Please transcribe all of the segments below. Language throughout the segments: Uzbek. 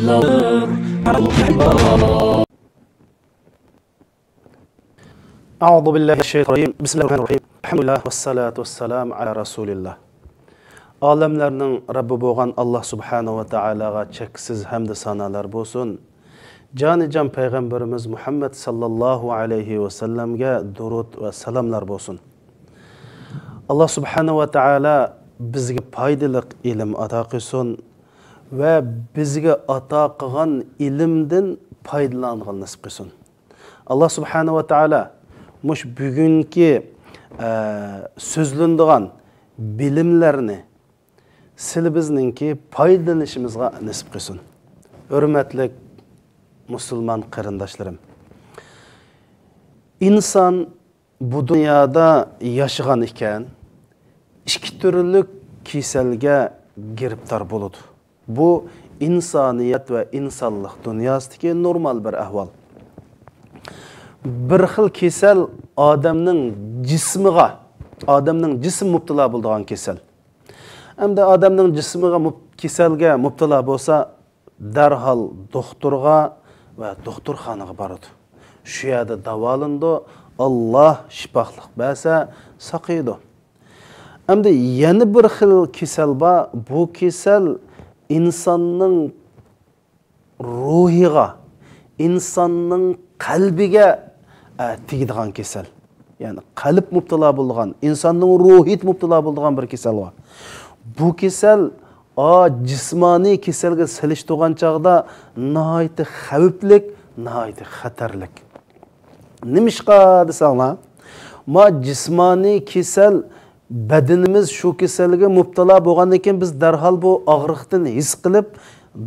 أعوذ بالله من الشيطان الرجيم بسم الله الرحمن الرحيم الحمد لله والصلاة والسلام على رسول الله Alemlerinin Rabbi boğan Allah subhanahu ve ta'alaga çeksiz hamd sanalar bolsun. Cani can Peygamberimiz Muhammed sallallahu aleyhi ve sellem'ge durud ve selamlar bolsun. Allah subhanahu ve ta'ala bizge paydalık ilim ata qilsin ve bizge ata qilgan ilimden paydalangan nasip qilsin. Allah subhanahu ve ta'ala muş bugünkü sözlündiğen bilimlerini sil bizninki paydalanışımızga nasip qilsin. Hürmetli Müslüman qarindaşlarım. İnsan bu dünyada yaşagan iken iki türlü kiselge giriptar buludu. Bu insaniyet ve insanlık dünyasındaki normal bir ahval. Bir xil kesel adamның cismiga, adamның cism mubtala bulduğan kesel. Hem de adamның cismiga keselge mubtala bolsa derhal doktorga ve doktorxanaga barıdı. Şu yerda davalındı, Allah şifaqlıq berse saqıydı. Hem de yeni bir xil kesel ba, bu kesel insanның ruhiga, insanның qalbiga tegadigan kesel. Yani qalb mubtala bulduğan, insanның ruhiyet mubtala bulduğan bir kesel var. Bu kesel cismani keselge silishtiğan çağda nahayeti xaviflik, nahayeti xatarlik. Nimişqa desanglar, ma cismani kesel bedenimiz şu keselge mubtala bolgan eken biz derhal bu ağrıqdan his qilib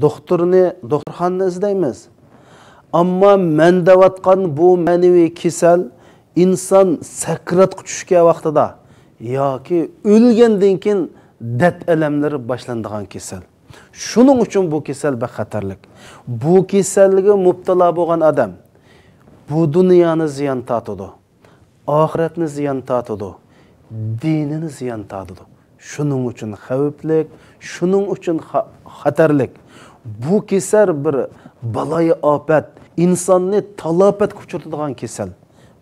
doktorxonani izlaymiz. Amma men devatqan bu manevi kesel insan sakrat tushgan vaqtida yoki o'lgandan keyin dard alamlari boshlanadigan kesel. Shuning uchun bu kesel baxatarlik. Bu keselga mubtala bo'lgan odam bu dunyoni ziyon tortadi, oxiratni ziyon tortadi, dinini ziyon tortadi. Shuning uchun xavflik, shuning uchun xatarlik. Bu kesel bir balay afat, insonni talafat kuchiradigan kesel.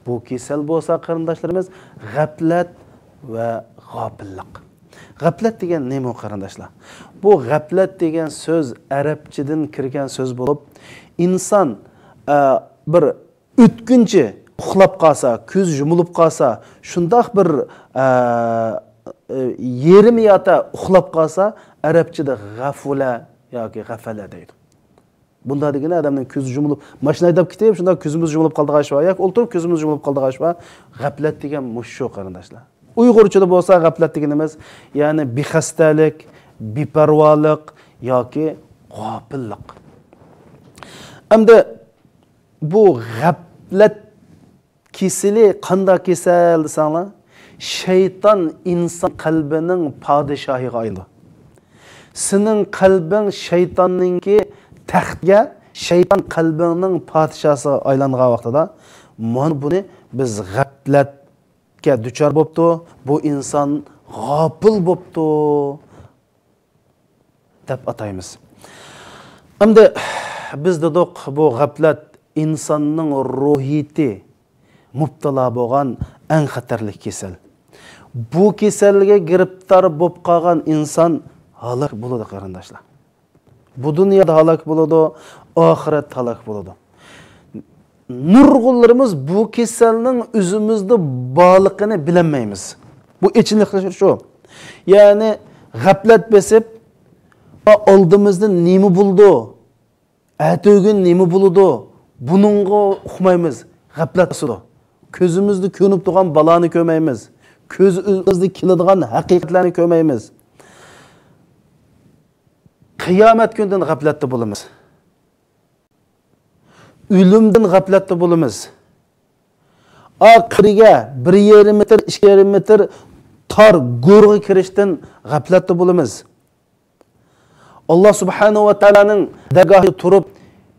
Bu kesel bo'lsa qarindoshlarimiz g'aflat va g'ofillik. G'aflat degan nima qarindoshlar? Bu g'aflat degan so'z arabchadan kirgan so'z bo'lib, inson bir o'tkinchi uxlab qolsa, ko'z yumilib qolsa, shundoq bir yerim yota uxlab qolsa, arabchada g'afula yoki g'afala deydi. Bunda degani adamning ko'zi yumilib, mashina haydab ketib, shunda ko'zimiz yumilib qoldigan ishva, yoki o'ltirib ko'zimiz yumilib qoldigan ishva, g'aflat degan mushu qarindoshlar. Uyg'urchada bo'lsa g'aflat deganimiz, ya'ni bexastalik, beparvolik yoki g'ofillik. Hamda bu g'aflat keseli qanday kesel desanglar, shayton inson qalbining podshohiga aylandi. Sening qalbing shaytonninki taxtga, shayton qalbingning podshosiga aylangan vaqtida mana buni biz g'aflatga duchor bo'pti, bu inson g'ofil bo'pti deb ataymiz. Hamda biz dedik bu g'aflat insonning ruhiyati mubtala bo'lgan eng xatarli kesel. Bu keselga giribtar bo'lib qolgan inson halak bo'ladi qarindoshlar. Bu dunyoda halak bo'ladi, oxirat halak bo'ladi. Nurg'unlarimiz bu keselning o'zimizda borligini bilmaymiz. Bu echinliklar shu. Ya'ni g'aflat besib, oldimizda nima bo'ldi? Atogin nima bo'ldi? Buningga uqmaymiz. G'aflat sudo. Ko'zimizda ko'nib turgan balani ko'rmaymiz. Ko'zimizda keladigan haqiqatlarni ko'rmaymiz. Qiyomat kunidan g'aflatda bo'lamiz. O'limdan g'aflatda bo'lamiz. Oxiriga 1,5 metr, 2,5 metr tor go'rga kirishdan g'aflatda bo'lamiz. Allah subhanahu va taolaning dargohida turib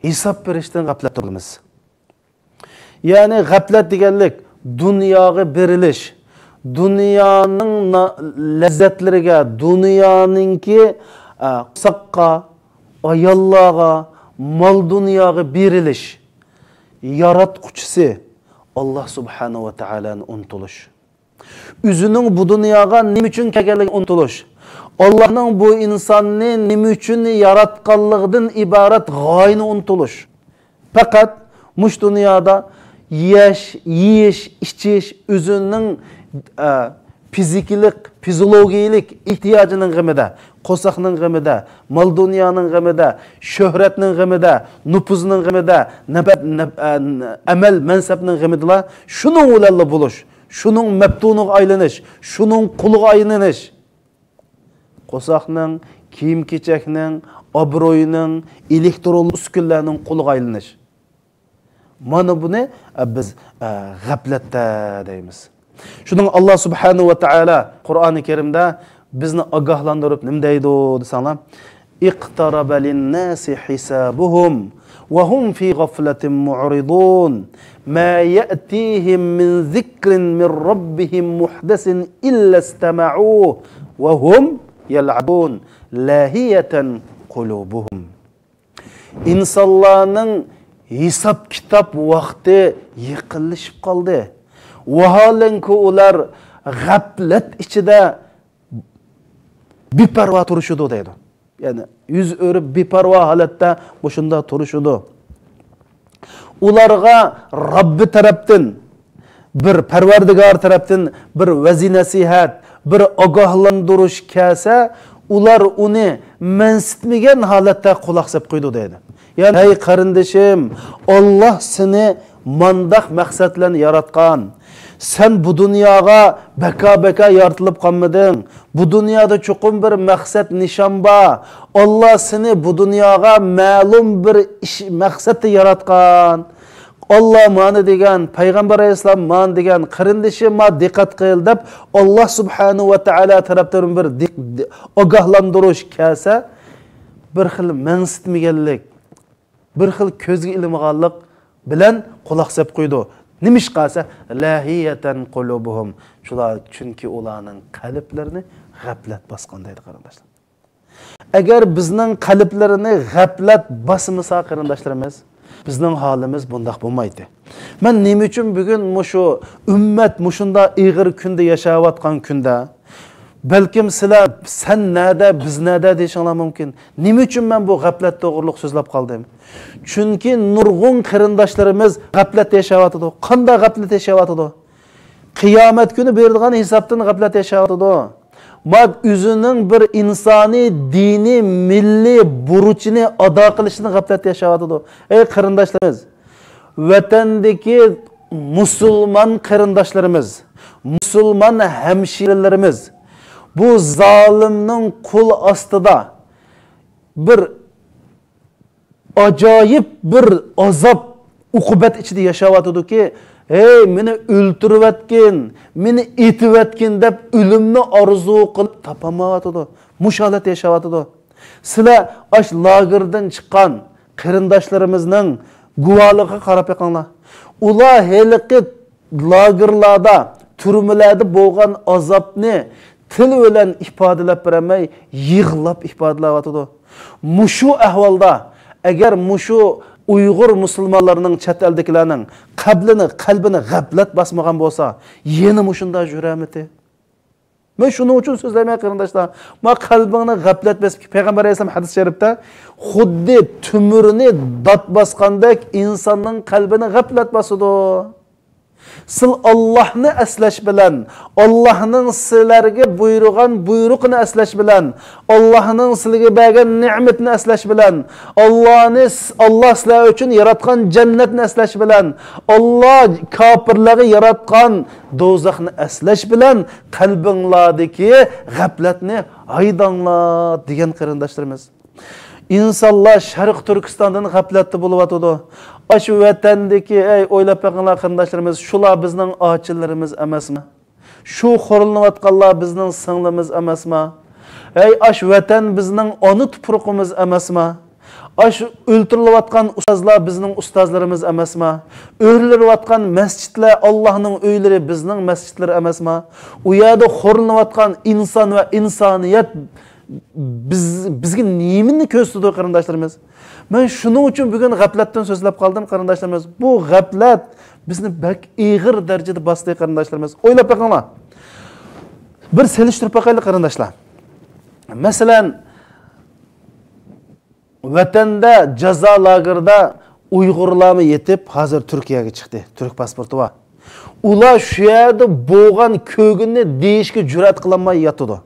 hisob berishdan g'aflatda bo'lamiz. Ya'ni g'aflat deganlik dunyoga berilish, dunyoning lazzatlariga, dunyoninki qisaqqa, ayollarga, mal dunyoga berilish, yaratquchisi Allah subhanahu va taoloni unutulish. O'zining bu dunyoga nima uchun kelganligini unutulish. Allah'ның bu insonni nima uchun yaratganligidan iborat g'oyani unutulish. Faqat mush dunyoda yeyish, ichish, o'zining fiziologik ehtiyojning g'amida, qo'saqning g'amida, mal dunyoning g'amida, shuhratning g'amida, nupuzning g'amida, amal mansabning g'amida shuning o'lalla bo'lish, shuning mabtuniga aylanish, shuning quliga aylanish. Qo'saqning, kiyim-kechakning, obro'yining, elektron uskunlarning quliga aylanish. Mana buni biz g'aflatda deymiz. Shuning Allah subhanahu va taala Qur'oni Karimda bizni ogohlantirib nima deydi desanglar, iqtaraba lin-nasi hisabuhum wa hum fi ghaflatin mu'ridun ma ya'tihim min zikrin min rabbihim muhdasin illa istama'uhu wa hum yal'abun lahiyatan qulubuhum. İnsanlarning hisob kitob vaqti yiqilishib qoldi. Vaholanki ular g'aflat ichida beparvo turishudi deydi. Ya'ni yuz o'rib beparvo holatda o'shunda turishudi. Ularga Robbi tarafdan bir Parvardigor tarafdan bir vazi nasihat, bir ogohlantirish kelsa, ular uni mansitmagan holatda quloq solib qo'ydi deydi. Ya'ni ey qarindishim, Alloh seni mandaq maqsad bilan yaratgan. Sen bu dunyoga baka yaratilib qolmading. Bu dunyoda chuqur bir maqsad nishon bor. Alloh seni bu dunyoga ma'lum bir ish maqsadda yaratgan. Allah mana degan, payg'ambar alayhisalom mana degan, qarindishim ma diqqat qil deb Alloh subhanahu va taolo tarafdan bir ogohlantirish kelsa, bir xil mansitmaganlik, bir xil ko'zga ilmag'anlik bilan quloq solib qo'ydi. Nimish qilsa lahiyatan qulubuhum. Shular chunki ularning qalblarini g'aflat bosgan deydi qarindoshlar. Agar bizning qalblarini g'aflat bosmasa qarindoshlarimiz, bizning holimiz bundoq bo'lmaydi. Men nima uchun bugun mushu ummat mushunda ig'ir kunda yashayotgan kunda balkim sizlar sen nada biz nada deyishinglar mumkin. Nima uchun men bu g'aflat to'g'riliq so'zlab qoldim? Chunki nurg'un qarindoshlarimiz g'aflat yashayotdi. Qanday g'aflat yashayotdi? Qiyomat kuni beradigan hisobdan g'aflat yashayotdi. Mad o'zining bir insoniy, diniy, milliy burchini ado qilishni g'aflat yashayotdi. Ey qarindoshlarimiz, vatandagi musulmon qarindoshlarimiz, musulmon hamshiralarimiz bu zalimning qo'l ostida bir ajoyib bir azob uqubat ichida yashayotdi-ki, ey meni o'ltirayotgan, meni etayotgan deb o'limni orzu qilib topamayotdi. Musholat yashayotdi. Sizlar ash lagerdan chiqqan qarindoshlarimizning guvohligiga qarab yiqinglar. Ular heliqi lagerlarda, turmalarda bo'lgan azobni til bilan ifodalab bermay, yig'lab ifodalayotdi. Mushu ahvolda agar mushu Uyg'ur musulmonlarining chet eldagilarning qalbini g'aflat bosmagan bo'lsa, yana mushunda juramiti. Men shuning uchun so'zlayman qarindoshlar. Ma qalbingni g'aflat bosib, payg'ambar alayhisalom hadis sharifda xuddi tumirni dot bosgandek insonning qalbini g'aflat bosadi. Sil Allohni aslash bilan, Allohning sizlarga buyurgan buyruqini aslash bilan, Allohning sizlarga bergan ne'matini aslash bilan, Alloh sizlar uchun yaratgan jannatni aslash bilan, Alloh kofirlarga yaratgan do'zaxni aslash bilan qalbinglardagi g'aflatni haydanglar degan qarindoshlarimiz. İnsanlar Sharq Turkistondan g'aflatda bo'lyotdi. Ash vatandagi ey o'ylab qo'yganlar qarindoshlarimiz, shular bizning ochillarimiz emasmi? Shu xo'rilinayotganlar bizning singlimiz emasmi? Ey ash vatan bizning ona tuproqimiz emasmi? Ash o'ltirilayotgan ustozlar bizning ustozlarimiz emasmi? O'rilayotgan masjidlar Allohning uylari bizning masjidlar emasmi? U yerda xo'rilinayotgan inson va insoniyat bizga nemini ko'rsatdi qarindoshlarimiz? Men shuning uchun bugun g'aflatdan so'zlab qoldim qarindoshlarimiz. Bu g'aflat bizni bak ig'ir darajada bosdi qarindoshlarimiz. O'ylab boqinglar. Bir selishtirib boqaylik qarindoshlar. Masalan, vatanda jazo lagerida Uyg'urlarni yetib, hozir Turkiyaga chiqdi. Turk pasporti bor. Ular shu yerda bo'lgan ko'ginni deyishga jur'at qilolmay yotdi.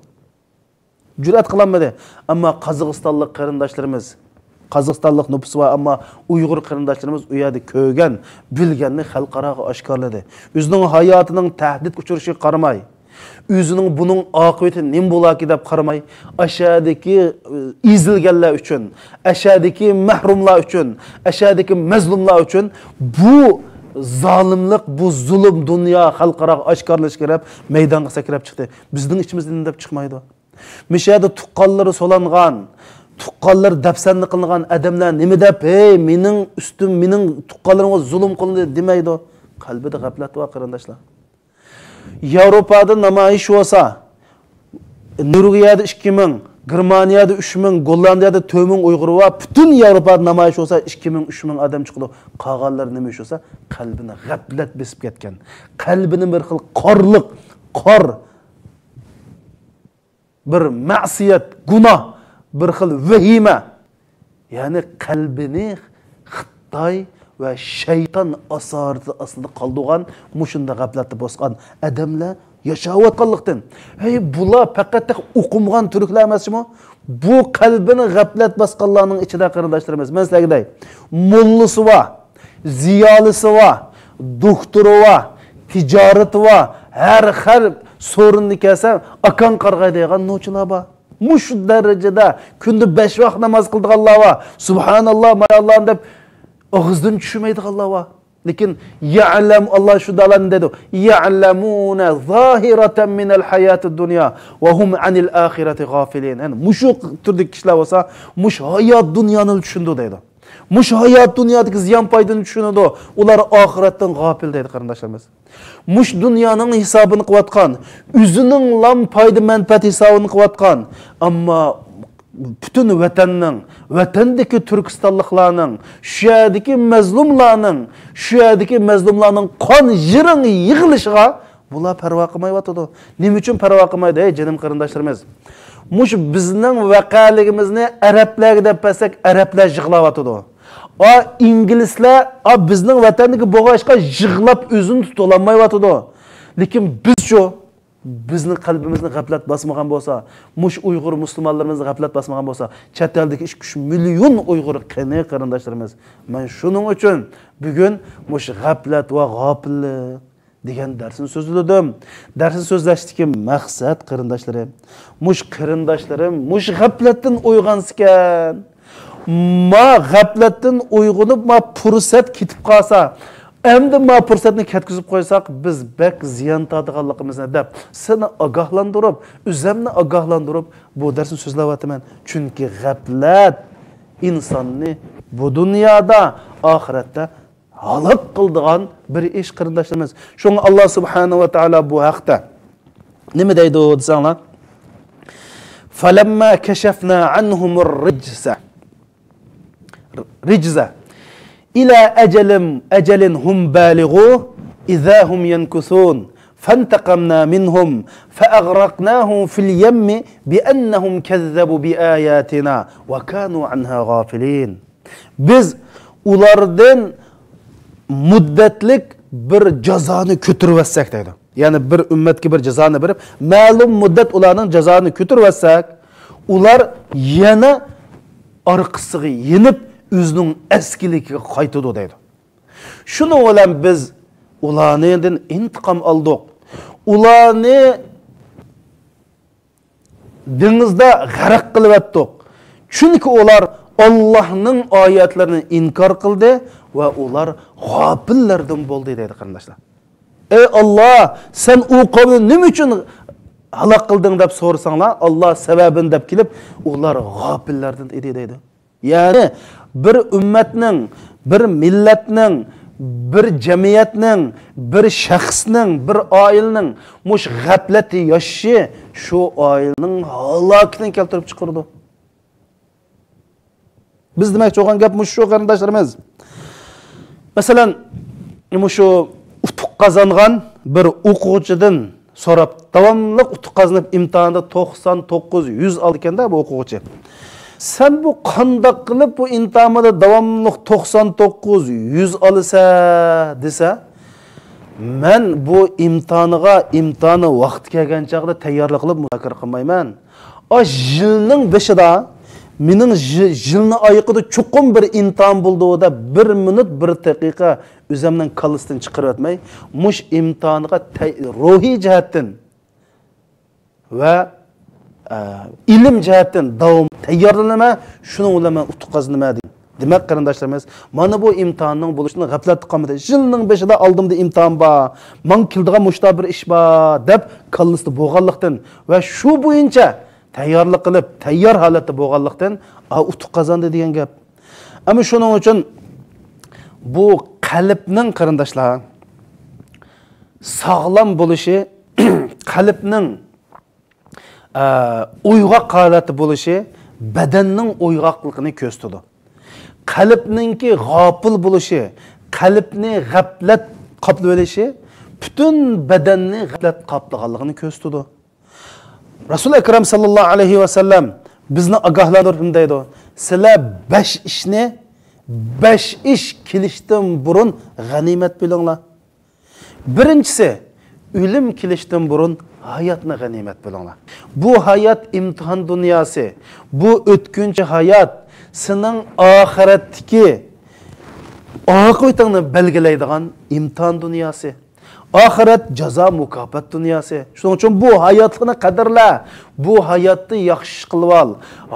Jur'at qilolmadi. Ammo Qozog'istonlik qarindoshlarimiz, Qozog'istonlik nüfus var, ammo Uyg'ur qarindoshlarimiz u yerda ko'rgan, bilganni xalqaroga oshkorladi. O'zining hayotining tahdid uchrishiga qaramay, o'zining buning oqibati nima bo'ladi deb qaramay, ashadagi ezilganlar uchun, ashadagi mahrumlar uchun, ashadagi mazlumlar uchun bu zalimlik, bu zulm dunyo xalqaroga oshkorlash kerak, maydonga sakrab chiqdi. Bizning ichimizdan deb chiqmaydi. Mishada tuqqanlari solangan, tuqqanlar dafsanni qilingan odamlar nima deb, "Ey, mening ustim, mening tuqqanlarimga zulm qilindi" demaydi. Qalbida g'aflat bor qarindoshlar. Yevropada namoyish bo'lsa, Norvegiyada 2000, Germaniyada 3000, Gollandiyada 4000 Uyg'ur va butun Yevropada namoyish bo'lsa 2000, 3000 odam chiqdi. Qolganlar nima ish bo'lsa, qalbini g'aflat besib ketgan. Qalbini bir xil qorliq, qor, bir ma'siyat, gunoh, bir xil vahima. Ya'ni qalbini Xitoy va shayton asorati ostida qoldigan, mushunda g'aflatda bosgan odamlar yashayotganlikdan. Hey, bular faqat o'qimgan turklar emasmi? Bu qalbini g'aflat bosganlarning ichida qarindoshlarimiz. Men sizlarga aytay. Mullisi va, ziyolisi va, doktori va, tijarati va, har xil sorunni kelsa, akan qarg'aydigan nochilar bor. Mush darajada kunda 5 vaqt namoz qildiganlar va, subhanalloh, mayalloh deb og'izdan tushmaydiganlar va. Lekin ya'lam Allah shu dalan dedi. Ya'lamuna zahiratan min al-hayatid dunya va hum anil akhirati ghafilin. Yani mushu turdagi kishilar bo'lsa, mush hayot dunyoni tushunadi deydi. Mush hayot dunyodagi ziyon foydani tushunadi. Ular oxiratdan g'afil deydi qarindoshlarimiz. Mush dunyoning hisobini qilayotgan, o'zining lam foyda manfaat hisobini qilayotgan, ammo bütün vatandagi Turkistonliklarning, shu yerdagi mazlumlarning qon jiring yig'ilishiga bular parvo qilmayotdi. Nima uchun parvo qilmaydi, ey jinim qarindoshlarimiz? Mush bizning vaqaligimizni arablarga deb pasak, arablar yig'layotdi. İnglizlar bizning vatandagi bo'g'ashqa yig'lab o'zini tutolmayotdi. Lekin biz-chu bizning qalbimizni g'aflat bosmagan bo'lsa, mush Uyg'ur musulmonlarimizni g'aflat bosmagan bo'lsa, chet eldagi 2 million Uyg'ur qarindoshlarimiz. Men shuning uchun bugun mush g'aflat va g'ofillik degan darsni so'zladim. Darsni so'zlashdagi maqsad qarindoshlarim, mush qarindoshlarim mush g'aflatdan uyg'onsikan. Ma g'aflatdan uyg'onib, ma fursat ketib qolsa, endi ma fursatni ketkizib qo'ysak, biz bek ziyon tortganligimizni deb seni ogohlantirib, o'zimni ogohlantirib bu darsni so'zlayapman. Chunki g'aflat insonni bu dunyoda, oxiratda halok qildigan bir ish qarindoshlarimiz. Shunga Alloh subhanahu va taolo bu haqda nima deydi desanglar? Falamma kashafna anhumur rijza ila ajalin hum balighu idha hum yankuthun فانتقمنا منهم فأغرقناهم في اليم بأنهم كذبوا بآياتنا وكانوا عنها غافلين. Biz ulardan muddatlik bir jazoni ko'tirvasak deydi. Ya'ni bir ummatga bir jazoni berib, ma'lum muddat ularning jazoni ko'tirvasak, ular yana orqasiga yenib o'zining askiligiga qaytadi deydi. Shuni bilan biz ulardan intiqom oldik. Ularni dengizda g'arq qilib atdik. Chunki ular Allohning oyatlarini inkor qildi va ular g'ofillardan bo'ldi deydi qarindoshlar. Ey Alloh, sen u qavmni nima uchun halok qilding deb so'rasanglar, Alloh sababini deb kelib, ular g'ofillardan edi deydi. Ya'ni bir ummatning, bir millatning, bir jamiyatning, bir shaxsning, bir oilaning mush g'aflati yashashi shu oilaning halokatini keltirib chiqardi. Biz demoqchi bo'lgan gap mush shu qarindoshlarimiz. Masalan, mushu utuq qozongan bir o'quvchidan so'rab, davomli utuq qozonib imtihonda 99, 100 oldi ekanda bu o'quvchi. Sen bu qandoq qilib bu imtihonda davomli 99, 100 olsa desa, men bu imtihoni vaqti kelgan chaqda tayyorlik qilib muzokara qilmayman. O yilning beshida mening yilni oyiqida chuqur bir imtihon bo'ldi da 1 minut 1 daqiqa o'zimning kallasdan chiqarib o'tmay, mush imtihonga ruhiy jihatdan va ilm jihatdan davom tayyorlanma, shuning bilan men utuq qozonma deydi. Demak, qarindoshlarimiz, mana bu imtihonning bo'lishini g'aflat qilmadi. Yilning beshida oldimda imtihon bor, men kildigan mushta bir ish bor deb kallasida bo'lganlikdan va shu bo'yicha tayyorlik qilib, tayyor holatda bo'lganlikdan utuq qozondi degan gap. Ammo shuning uchun bu qalbning qarindoshlar sog'lom bo'lishi, qalbning uyg'oq holati bo'lishi badanning uyg'oqligini ko'rsatadi. Qalbningki g'ofil bo'lishi, qalbni g'aflat qoplab olishi butun badanni g'aflat qoplaganligini ko'rsatadi. Rasul akram sallallohu alayhi va sallam bizni ogohlantirib deydi: "Sizlar 5 ish kelishdan burun g'animat bilinglar." Birinchisi, o'lim kelishdan burun hayotni g'animat bilinglar. Bu hayot imtihon dunyosi. Bu o'tkinchi hayot sening oxiratdagi oqibatingni belgilaydigan imtihon dunyosi. Oxirat jazo mukofot dunyosi. Shuning uchun bu hayotni qadrla. Bu hayotni yaxshi qilib ol.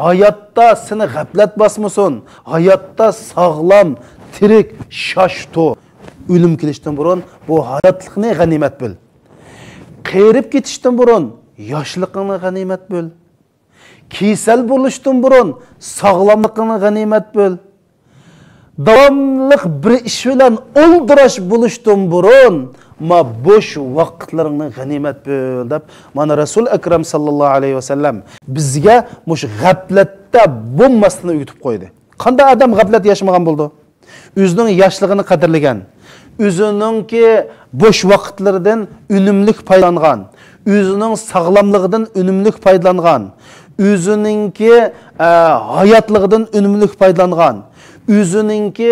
Hayotda seni g'aflat bosmasin. Hayotda sog'lom, tirik, shoshto. O'lim kelishdan burun bu hayotlikni g'animat bil. Qeyrib ketishdan burun yoshligingni g'animat bil. Kesal bo'lishdan burun sog'lomligingni g'animat bil. Davomli bir ish bilan oldirash bo'lishdan burun ma bo'sh vaqtlaringni g'animat bil deb mana Rasul akram sallallohu alayhi vasallam bizga mush g'aflatda bo'lmasligini o'rgatib qo'ydi. Qanday odam g'aflat yashamagan bo'ldi? O'zining yoshligini qadrlagan, o'ziningki bo'sh vaqtlaridan unumli foydalangan, o'zining sog'lomligidan unumli foydalangan, o'ziningki hayotligidan unumli foydalangan, o'ziningki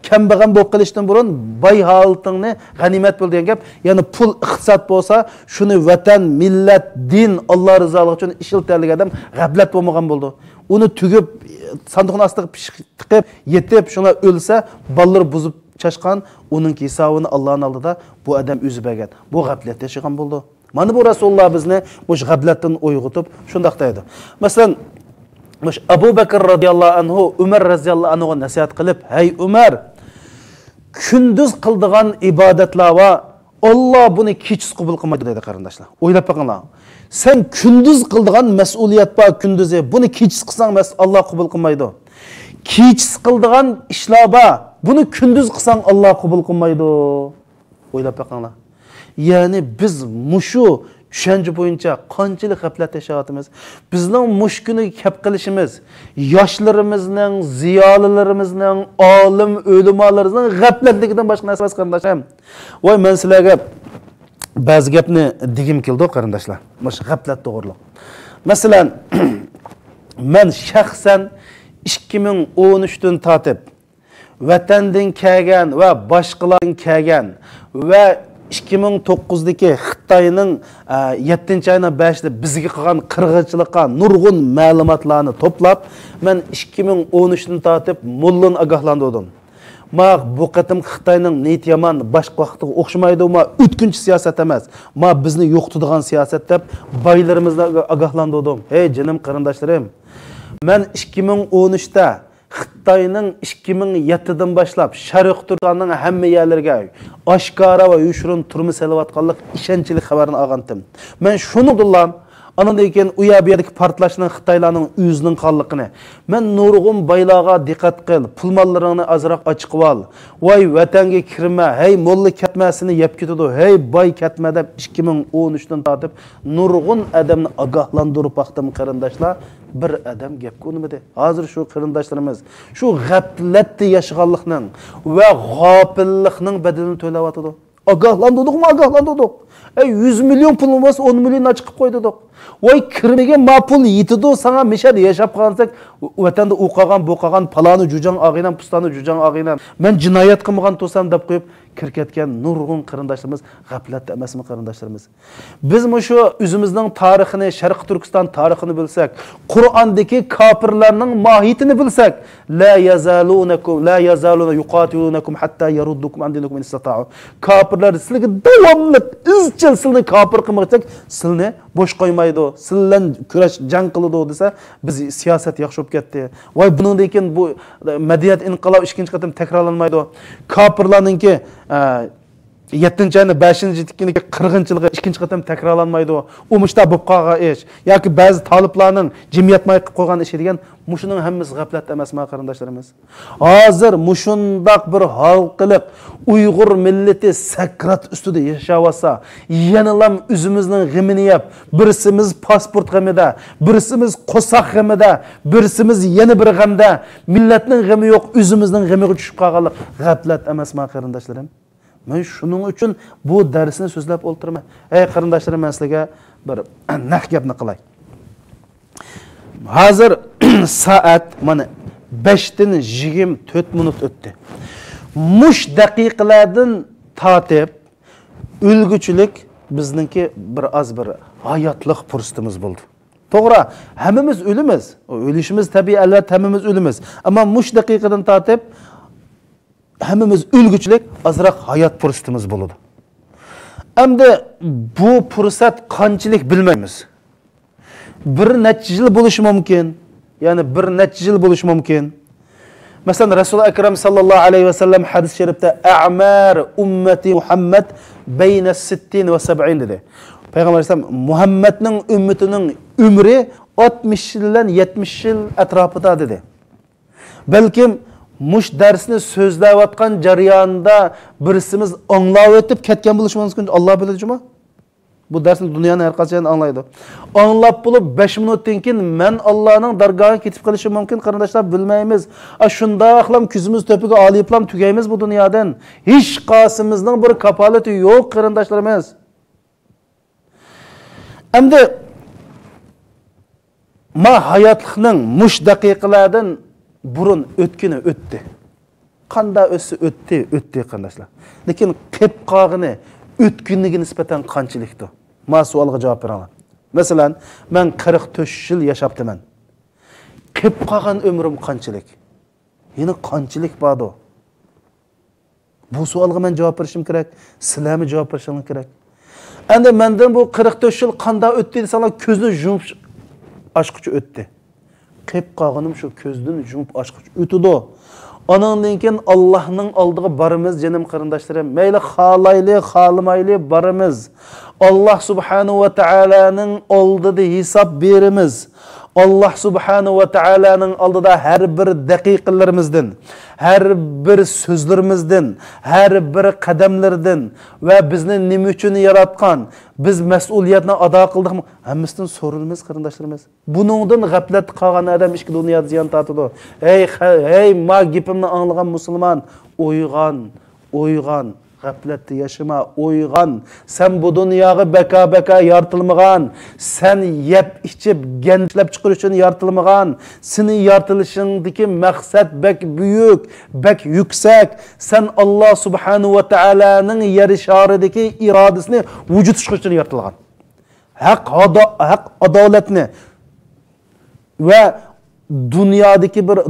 kambag'al bo'lib qolishdan burun boy holatingni g'animat bil degan gap. Ya'ni pul iqtisod bo'lsa, shuni vatan, millat, din, Alloh rizoligi uchun ishiltalik odam g'aflat bo'lmagan bo'ldi. Uni tugib sandiqning ostiga tiqib, yetib, shuna o'lsa, bolalar buzib chashqan, uning hisobini Allohning oldida bu odam o'zi bergan. Bu g'aflat yashagan bo'ldi. Mana bu Rasululloh bizni bu g'aflatdan uyg'otib shunday deydi. Masalan, Abu Bakr radhiyallohu anhu Umar radhiyallohu anhuga nasihat qilib, "Hey Umar, kunduz qildigan ibodatlar va Alloh buni kechis qabul qilmaydi" dedi qarindoshlar. O'ylab boqinglar. Sen kunduz qildigan mas'uliyat bor, kunduzi buni kechis qilsang Alloh qabul qilmaydi. Kechis qildigan ishlar bor, buni kunduz qilsang Alloh qabul qilmaydi. O'ylab boqinglar. Ya'ni biz mushu tushuncha bo'yicha qanchalik g'aflat yashayapmiz? Bizning mushkuni kap qilishimiz, yoshlarimizning, ziyolilarimizning, olim o'limalarimizning g'aflatligidan boshqa narsa emas qarindoshlar. Voy, men sizlarga ba'zi gapni degim keldi qarindoshlar. Mush g'aflat to'g'riliq. Masalan, men shaxsan 2013 dan tortib vatandan kelgan va boshqalardan kelgan va 2009'daki Xitoyning 7-oyning 5'ida bizga qilgan qirg'inchilikqa nurg'un ma'lumotlarni to'plab, men 2013dan tortib mullani ogohlantirdim. Ma bu qatim Xitoyning niyat yomon boshqa vaqtga o'xshamaydi, ma o'tkinchi siyosat emas. Ma bizni yo'qotadigan siyosat deb baylarimizni ogohlantirdim. Hey jinim qarindoshlarim, men 2013da Xitoyning 2007dan boshlab Sharq Turkiyaning hamma yerlariga oshkora va yushirin turmush salayotganlik ishonchli xabarini olgandim. Men shuni billam, Andan keyin u yerdagi portlashning Xitoylarning o'zining qonliqini. Men nurg'un baylarga diqqat qil, pul mollaringni azroq ochiqib ol. Voy vatanga kirma, hey molla ketmasini yeb ketadi, hey boy ketma deb 2013 dan tortib nurg'un odamni ogohlantirib vaqtim qarindoshlar. Bir adam gap ko'nmadi. Hozir shu qarindoshlarimiz shu g'aflatda yashaganlikning va g'ofillikning bedelini to'layotdi. Ogohlandırdikmi? Ogohlandırdik. 100 milyon pulun varsa 10 milyon çıkıp koyduk. Vay kirmege mapul yitidu sana meşede yaşap kalsak vatanda uqagan, boqagan, palanı jujan ağıyla, pustanı jujan ağıyla. Men cinayet kılmagan tosam dep koyup kirketken nurgun qarindoshlarimiz g'aflat emasmi qarindoshlarimiz. Biz şu o'zimizning tarixini, Sharq Turkiston tarixini bilsak, Qur'ondagi kofirlarning mohiyatini bilsak, la yazaluna yuqatilunakum hatta yaruddukum an dinikum in istata'u. Kofirlar sizlarga davomli izchil sizni kofir qilmoqchak, sizni bo'sh qo'ymaydi, sizlan kurash jang qiladi desa, biz siyosat yaxshi bo'lib ketdi. Voy bundan keyin bu madaniyat inqilob ikkinchi qatim takrorlanmaydi. Kofirlarningki 7-ayni 5-yillikki qirg'inchiligi ikkinchi qatam takrorlanmaydi. U mushta bo'lib qolgan ish yoki ba'zi taliblarning jimiyatmay qilib qo'ygan ishi degan mushuning hammasi g'aflat emasmi qarindoshlarimiz? Hozir mushundaq bir xalqliq Uyg'ur millati sakrat ustida yashayotsa, yanalam o'zimizning g'imini yeb, birsimiz pasport g'imida, birsimiz qo'saq g'imida, birsimiz yana bir g'amda, millatning g'imi yo'q, o'zimizning g'imiga tushib qolganlik g'aflat emasmi qarindoshlarim? Men shuning uchun bu darsni so'zlab o'ltirman. Ey qarindoshlarim, men sizlarga bir naq gapni qilay. Hozir soat mana 5 dan 24 minut o'tdi. Mush daqiqalardan tortib o'lguchilik bizningki bir hayotlik fursatimiz bo'ldi. To'g'ri, hammamiz o'limiz. O'lishimiz tabiiy, albatta hammamiz o'limiz. Ammo mush daqiqadan tortib hammamiz o'lguchilik azroq hayot fursatimiz bo'ladi. Endi bu fursat qanchalik bilmaymiz. Bir necha yil bo'lishi mumkin. Ya'ni bir necha yil bo'lishi mumkin. Masalan, Rasululloh akram sallallohu alayhi va sallam hadis sharifda a'mar ummati Muhammad bayna 60 va 70 dedi. Payg'ambar alayhisalom Muhammadning ummatining umri 60 yildan 70 yil atrofida dedi. Balkim mush darsni so'zlayotgan jarayonda birisimiz anglab o'tib ketgan bo'lishi mumkin. Alloh biladi-mi? Bu darsni dunyoning har qachon anglaydi. Anglab bo'lib 5 minutdan keyin men Allohning dargohiga ketib qolishim mumkin, qarindoshlar, bilmaymiz. Shundaqlam ko'zimiz to'piga oliblam tugaymiz bu dunyodan. Hech qasimizning bir kapolati yo'q, qarindoshlarimiz. Endi ma hayotlikning mush daqiqalardan burun o'tkini o'tdi. Qanday o'tsa o'tdi qarindoshlar. Lekin qilib qolgani o'tkinligiga nisbatan qanchalikdir? Ma savolga javob beraman. Masalan, men 44 yil yashaptiman. Qilib qolgan umrim qanchalik? Yana qanchalik bordi? Bu savolga men javob berishim kerak, sizlarga javob berishim kerak. Endi mendan bu 44 yil qanday o'tdi desalar, ko'zni yumib ochqicha o'tdi. Qilib qolganim shu ko'zdan yumib ochqicha o'tdi. Ondan keyin Allohning oldiga boramiz, jonim qarindoshlarim. Mayli xohlayli, xohlamayli boramiz. Alloh subhanahu va taolaning oldida hisob beramiz. Allah subhanahu va taolaning oldida har bir daqiqalarimizdan, har bir so'zlarimizdan, har bir qadamlardan va bizni nima uchun yaratgan, biz mas'uliyatni ado qildikmi, hammasidan so'ralamiz qarindoshlarimiz. Buningdan g'aflat qolgan odam ikki dunyoda ziyon tortadi. Ey ma gapimni anglagan musulmon, uyg'on. G'aflatda yashama, uyg'on. Sen bu dunyoga baka yaratilmagan, sen yeb ichib gençlab chiqarish uchun yaratilmagan. Sening yaratilishingdagi maqsad bak buyuk, bak yuksak. Sen Alloh subhanahu va taolaning yer sharidagi irodasini vujud chiqarish uchun yaratilgan. Haq adolatni va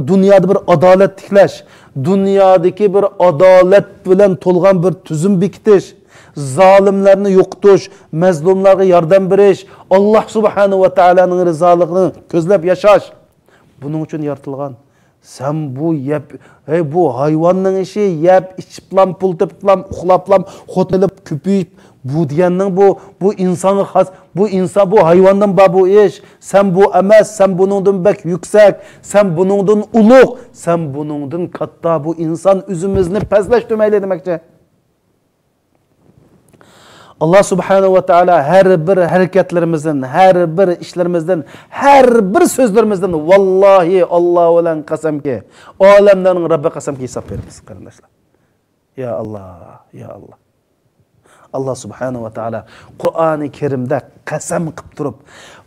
dunyoda bir adolat tiklash, dunyodagi bir adolat bilan to'lgan bir tuzum bekitish, zolimlarni yo'qotish, mazlumlarga yordam berish, Alloh subhanahu va taolaning rizoligini ko'zlab yashash. Buning uchun yaratilgan. Sen bu yap, bu hayvanның işi yap, içiplam, pul tepiplam, uxlaplam, xotinilip, küpüyüp, bu diyenning bu insanı has, bu insan bu hayvandan bu iş. Sen bu emas, sen bunundan bek yüksek, sen bunundan uluk, sen bunundan katta bu insan üzümüzni pezleştirmeyle demekçe. Allah subhanahu ve taala her bir hareketlerimizden, her bir işlerimizden, her bir sözlerimizden vallahi Allah olan qasamki, alemlerin Rabbi qasamki hesap veririz kardeşler. Ya Allah, ya Allah. Allah subhanahu ve taala Kur'an-ı Kerim'de qasam qilib turib,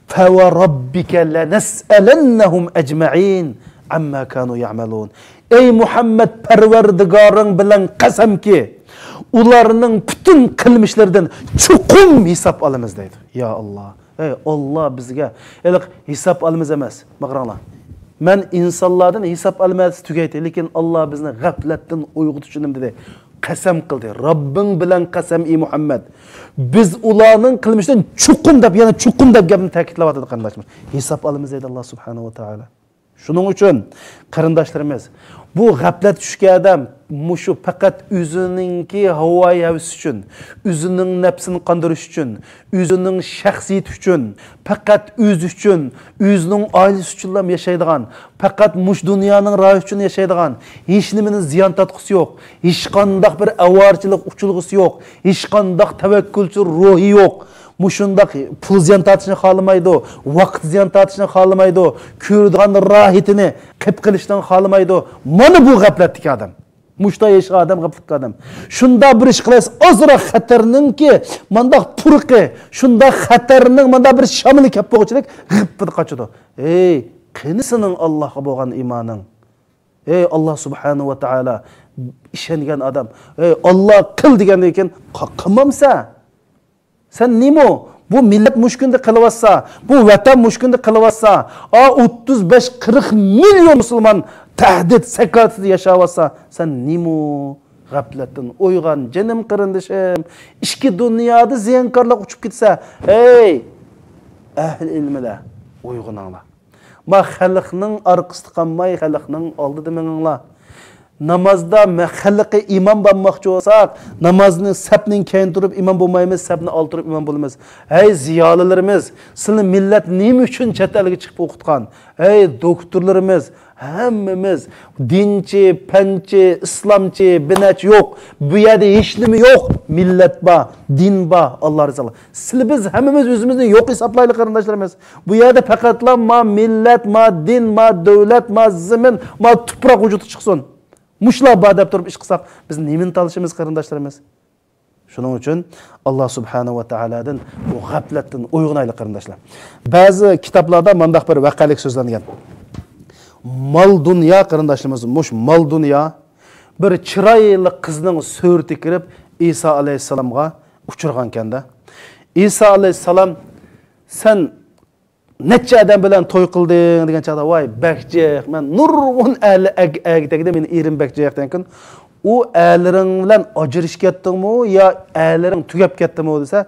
"Fa ve rabbika lanas'alannahum ecma'in amma kanu ya'malun." Ey Muhammed, Perverdigarın bilen qasamki, ularning bütün qilmishlardan chuqum hisob olamiz deydi. Ya Allah. Ey Allah bizga hisob olamiz emas. Maqranglar. Men insonlardan hisob olmas tugaydi, lekin Allah bizni g'aflatdan uyg'otishim dedi. Qasam qildi. Robbing bilan qasam ey Muhammad. Biz ularning qilmishidan chuqum deb, yana chuqum deb gapni ta'kidlayapti qarindoshlar. Hisob olamiz deydi Allah subhanahu va taala. Shuning uchun qarindoshlarimiz, bu g'aflat tushgan odam mushu faqat o'zininki havoyi havas uchun, o'zining nafsini qondirish uchun, o'zining shaxsiyati uchun, faqat o'zi uchun, o'zining oilasi uchun yashaydigan, faqat mush dunyoning rohi uchun yashaydigan, hech nimaning ziyon tatqusi yo'q, hech qanday bir avorchilik uchulg'isi yo'q, hech qanday tavakkulchi ruhi yo'q. Muşundaq pul ziyan tatishni xohlamaydi, vaqt ziyan tatishni xohlamaydi, ko'radigan rohatini qilib qilishdan xohlamaydi. Mana bu g'aflatdagi odam. Mushta yashagan odam g'aflatdagi odam. Shunda bir ish qilas, ozroq xatarninki, mandaq turqi, shunda xatarning manda bir shamili kelib qo'ychilik g'ibbi qochadi. Ey, qanisining Allohga bo'lgan iymoning? Ey Allah subhanahu va taala ishongan odam. Ey Allah qil degandan keyin qilmamsa, sen nimo? Bu millet muşkunda kılıvassa, bu vatan muşkunda kılıvassa, 35-40 milyon Müslüman tahdit, sekatsiz yaşavassa, sen nimo? Gafletten uygan, canım kırındışım, işki dünyada ziyankarlık uçup gitse, ey, ehl ilmile, uygunanla. Ma xalqning arkasında kalmay, xalqning aldı demeningla. Namazda xalqqa imam bo'lmoqchi bo'lsak, namozni sapning keyin turib imam bo'lmaymiz, sapni old turib imam bo'lamiz. Ey ziyolilarimiz, sizni millat nima uchun chet elga chiqib o'qitgan? Ey doktorlarimiz, hammamiz dinchi, panchi, islomchi, binach yo'q. Bu yerda hech nima yo'q. Millat bor, din bor, Alloh rizqi. Siz biz hammamiz o'zimizni yo'q hisoblaylik qarindoshlarimiz. Bu yerda faqatla ma millat, ma din, ma davlat, ma zamin, ma tuproq vujudi chiqsin. Muşla badab turib ish qilsak, biz nemin talishimiz qarindoshlarimiz. Shuning uchun Alloh subhanahu va taoladan bu g'aflatdan uyg'onaylik qarindoshlar. Ba'zi kitoblarda mundaq bir vaqalik so'zlangan. Mal dunyo qarindoshlarimiz, mush mal dunyo bir chiroyli qizning surati kirib Isa alayhisalomga uchirgan ekanda. Isa alayhisalom sen necha adam bilan to'y qilding degan chaqda voy bakjiq men nurg'un ali agdagida meni erim bakjiq degan u aliring bilan ajrashib ketdingmi yo aliring tugab ketdimi desa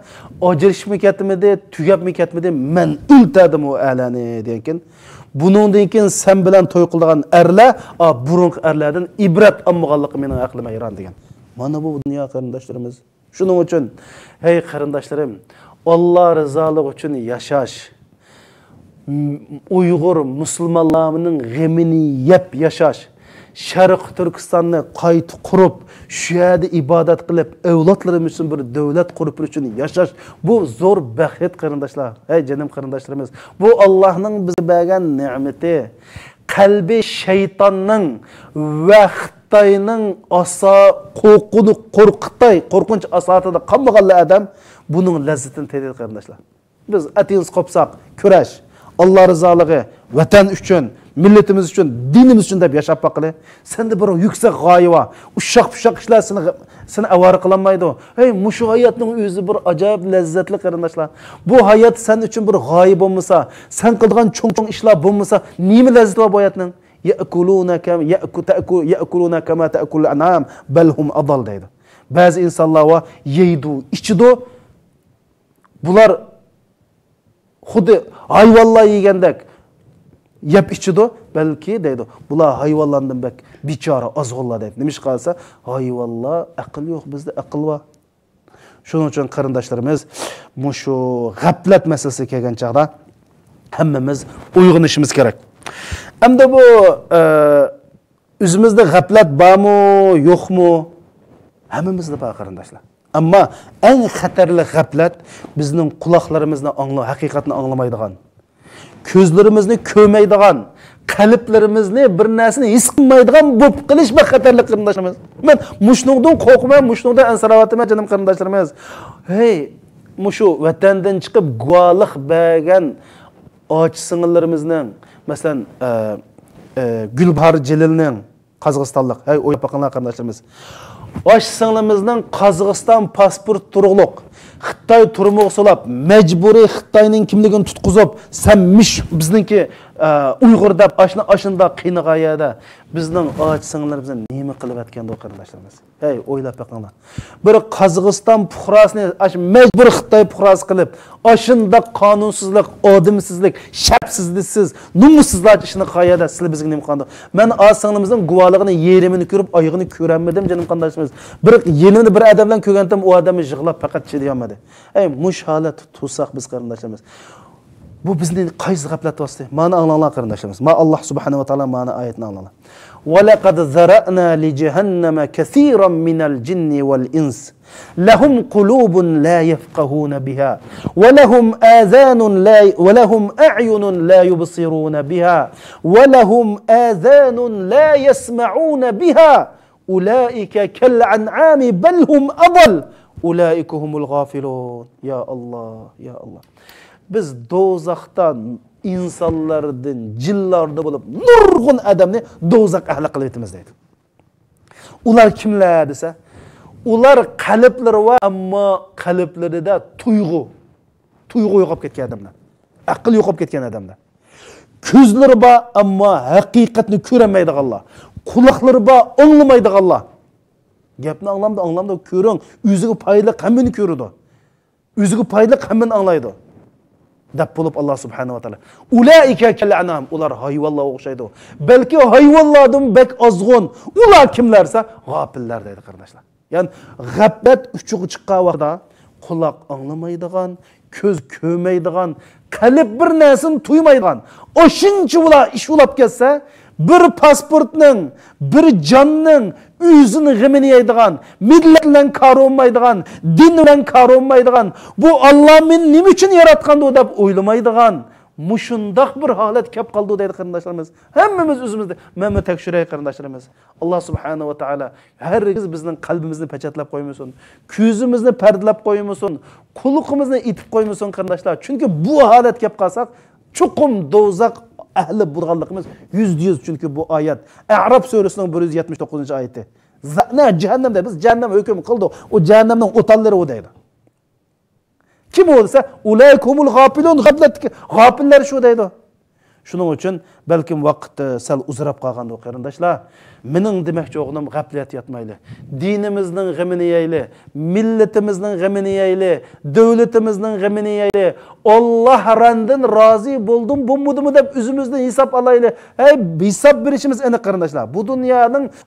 ajrashib ketdimidi tugabmi ketmidi men o'ltadim u alani degan buningdan keyin sen bilan to'y qilgan erlar burungi erlardan ibrat olmaganligi mening aqlimga hayron degan. Mana bu dunyo qarindoshlarimiz. Shuning uchun hey qarindoshlarim, Alloh rizoligi uchun yashash, Uyghur Müslümanlarının g'emini yep yaşaş, Şarq Türkistan'ı qayta qurup, şu yerda ibadat qilib, avlodlarimiz uchun bir davlat qurib uchun yaşaş. Bu zor baxet qarindoshlar. Hey canım qarindoshlarimiz, bu Allohning bizga bergan ne'mati. Qalbi shaytonning va Xitoyning asa qo'rqinch asatida qolmagan adam buning lazzatini tadid qarindoshlar. Biz atins qopsaq, kurash, Allah rızalығы, vatan üçün, milletimiz üçün, dinimiz üçün deb yaşap bakılı. Sen de bir yüksek gayi var. Uşak işler seni avarı kılanmaydı. Hey, muşu hayatın özü bir acayip lezzetli qarindoshlar. Bu hayat sen üçün bir gayi bulmasa, sen kıldığın çoğun işler bulmasa, neymi lezzeti var bu hayatın? Ya'kuluna kama ta'kul an'am bel hum adal deydi. Bazı insanlar var, yeydu, içidu. Bular xuddi hayvonlar yegandek yeb ichidi, Belki deydi, bular hayvanlardan bek bichara azg'onlar deydi. Nima ish qilsa, hayvanlar aql yo'q, bizda aql bor. Shuning uchun qarindoshlarimiz, shu g'aflat masalasiga kelgan chaqda hammamiz uyg'onishimiz kerak. Hamda bu o'zimizda g'aflat bormi, yo'qmi? Hammamizda bor qarindoshlar. Ammo eng xatarli g'aflat bizning quloqlarimizni haqiqatni anglamaydigan, ko'zlarimizni ko'rmaydigan, qalblarimizni bir narsani his qilmaydigan bo'lib qilish bir xatarli qarindoshlarimiz. Men mushnungdan qo'rqmayman, mushnungdan ansaravatman jonim qarindoshlarimiz. Hey, mushu vatandan chiqib guvohlik bergan och sing'illarimizning, masalan, Gulbahor Jalilning Qozog'istonlik, hey, o'ylab boqinglar qarindoshlarimiz. Och singlimizning Qozog'iston pasport turug'liq Xitoy turmuq solab, majburiy Xitoyning kimligini tutqizib, sen bizningki Uyg'ur deb ashunda qiynag'ayada bizning och singlarimizni nima qilib atganda qarindoshlarimiz. Hey, o'ylab boqinglar. Bir Qozog'iston fuqarosini majbur Xitoy fuqarosi qilib, ashunda qonunsizlik, odimsizlik, sharpsizliksiz, nomussizlar ishini qayada sizlar bizga nima qildi? Men och singlimizning guvohligini yerimini ko'rib, oyog'ini ko'ramadim jonim qarindoshlarimiz. Bir yelimni bir odam bilan ko'rgandim, u odamni yig'lab faqat chidayolmadi. Ey, mush holat tutsaq biz qarindoshlarimiz. Bu bizning qaysi g'aflat vosita? Mana anglanglar qarindoshlarimiz. Ma Alloh subhanahu va taolo mana oyatni anglanglar. Va laqad zara'na li jahannama kaseeran minal jinni wal ins lahum qulubun la yafqahuna biha wa lahum adhanun wa lahum a'yunun la yubsiruna biha wa lahum adhanun la yasma'una biha ulaika kal an'ami bal hum adall ulaika humul ghafilun. Ya Allah, ya Allah. Biz do'zaxdan insonlardan, jinlardan bo'lib nurg'un odamni do'zax ahli qilib etamiz deydi. Ular kimlar desa, ular qalblari va ammo qalblarida tuyg'u yo'qolib ketgan odamlar. Aql yo'qolib ketgan odamlar. Ko'zlari bor ammo haqiqatni ko'rmaydiganlar. Quloqlari bor, anglamaydiganlar. Gapni anglamda ko'ring, o'ziga foydali qammini ko'radi. O'ziga foydali qammini anglaydi. Deb bo'lib Alloh subhanahu va taolo. Ulaika kal anam, ular hayvonlarga o'xshaydi. Balki hayvonlardan bek ozg'on. Ular kimlarsa, g'ofillar deydi qarindoshlar. Ya'ni g'aflat uchiga chiqqan vaqtda quloq anglamaydigan, ko'z ko'rmaydigan, qalb bir narsani tuymaydigan. O'shincha ular ish ulab kelsa, bir pasportning, bir jonning o'zini g'imini yeydigan, millat bilan qarolmaydigan, din bilan qarolmaydigan, bu Alloh meni nima uchun yaratgandi deb o'ylamaydigan, mushundoq bir holat kelib qoldi deydi qarindoshlarimiz. Hammamiz o'zimizda mana tekshiraylik qarindoshlarimiz. Alloh subhanahu va taolo hargiz bizning qalbimizni pachatlab qo'ymasin, ko'zimizni pardalab qo'ymasin, quloqimizni itib qo'ymasin qarindoshlar. Chunki bu holat kelib qolsak, chuqum do'zax ahli bo'lganligimiz %100. Chunki bu oyat A'rof surasining 179-oyati. Za'na jahannamda biz jahannam hukm qildi. O jahannamning o'tanlari o deydi. Kim bo'lsa, ulaykumul g'afilun, g'afillar shu deydi. Shuning uchun balkim vaqt sal uzrab qolganda qarindoshlar, mening demoqchi o'g'lim g'aflat yotmayli. Dinimizning g'amini yeyli, millatimizning g'amini yeyli, davlatimizning g'amini yeyli. Alloh randan rozi bo'ldim, bo'lmadimi deb o'zimizdan hisob olayli. Hey, hisob berishimiz aniq qarindoshlar.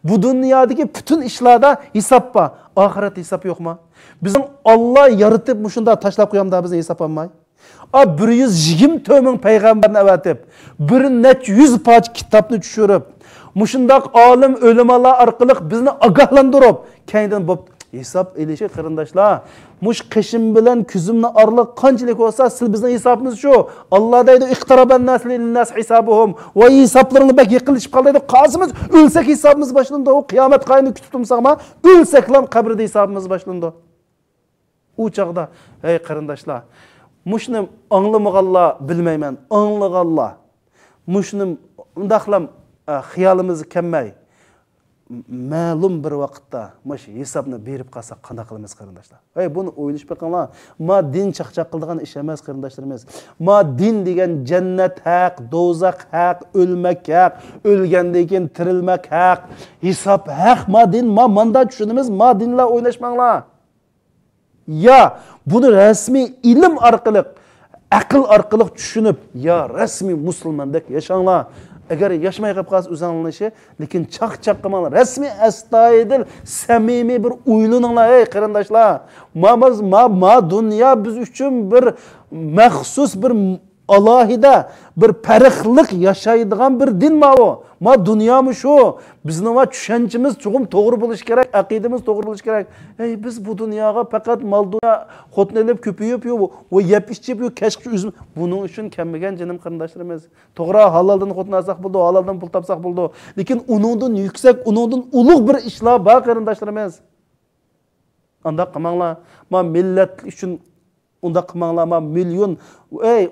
Bu dunyodagi butun ishlarda hisob bor. Oxirat hisob yo'qmi? Bizning Alloh yaratib mushunda tashlab qo'yamda bizni hisob olmay. 120 ming payg'ambarni avatib, bir necha 100 poch kitobni tushirib, mushundoq olim o'limalar orqali bizni ogohlantirib, keyindan bo'p hisob elishi qarindoshlar. Mush qishim bilan kuzimni orliq qanchalik bo'lsa, siz bizning hisobimiz shu. Alloh deydi, "Iqtaraban nas hisabuhum" va hisoblarini bak yaqinlashib qoldi deydi. Qazimiz o'lsak hisobimiz boshlandi. O qiyomat qayni kutib turmsaqma, o'lsak ham qabrda hisobimiz boshlandi. U chaqda, hey qarindoshlar, mushni anglamaganlar bilmayman, anglaganlar. Mushni undaqlam xiyolimizni kelmay, ma'lum bir vaqtda mush hisobni berib qolsak qanday qilamiz qarindoshlar? Hey, buni o'ylashib boqinglar. Ma din chaqchaq qiladigan ish emas qarindoshlarimiz. Ma din degan jannat haq, do'zax haq, o'lmak haq, o'lgandan keyin tirilmak haq, hisob haq. Ma din, ma manda tushunimiz, ma dinlar o'ylashmanglar. Ya buni rasmiy ilm orqali, aql orqali tushunib, ya rasmiy musulmondek yashanglar. agar yaşmay qolib qolsa o'zinglarni lekin chaq qilmanglar. Rasmiy astoydil samimiy bir o'ylaninglar ey qarindoshlar. Ma dunyo biz uchun bir maxsus bir alohida bir farqliq yashaydigan bir din o. Ma dunyomi shu. Bizning va tushunchimiz cho'g'im to'g'ri bo'lishi kerak, aqidamiz to'g'ri bo'lishi kerak. Ey biz bu dunyoga faqat mal dunyo xotinlab ko'payib va yeb ichib kashqi üzüm buning uchun kelmagan jinim qarindoshlarimiz. To'g'ri haloldan xotin olsak bo'ldi, haloldan pul topsak bo'ldi. Lekin uningdan yuksak, uningdan ulug' bir ishlar bor qarindoshlarimiz. Anda qilmanglar. Ma millat uchun unda qilmanglar. Ma million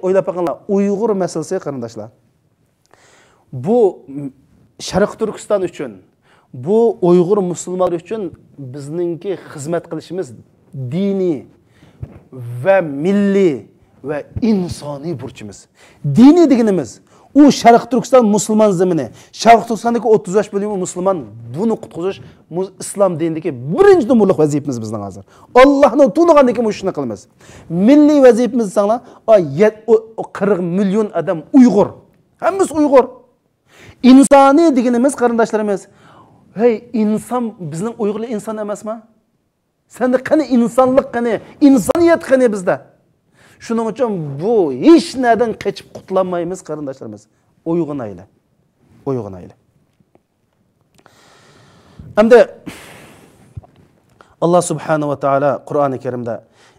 o'ylab boqinglar. Uyg'ur masalasi qarindoshlar. Bu Sharq Turkiston uchun, bu Uyg'ur musulmonlar uchun bizningki xizmat qilishimiz diniy va milliy va insoniy burchimiz. Diniy deganimiz u Sharq Turkiston musulmon zamini. Sharq Turkistondagi 35% musulmon buni qutqizish islom dinidagi birinchi numurli vazifamiz bizning hozir. Allohning tunugandan keyin shuni qilamiz. Milliy vazifamiz sanglar 40 million odam Uyg'ur. Hammasi Uyg'ur. İnsani deganimiz qarindoshlarimiz. Hey, inson bizning Uyg'urlar inson emasmi? Senda qani insonlik qani, insoniyat qani bizda? Shuning uchun bu hech nadan qochib qutlanmaymiz qarindoshlarimiz. Uyg'onayli. Uyg'onayli. Hamda Allah subhanahu wa ta'ala Qur'oni Karimda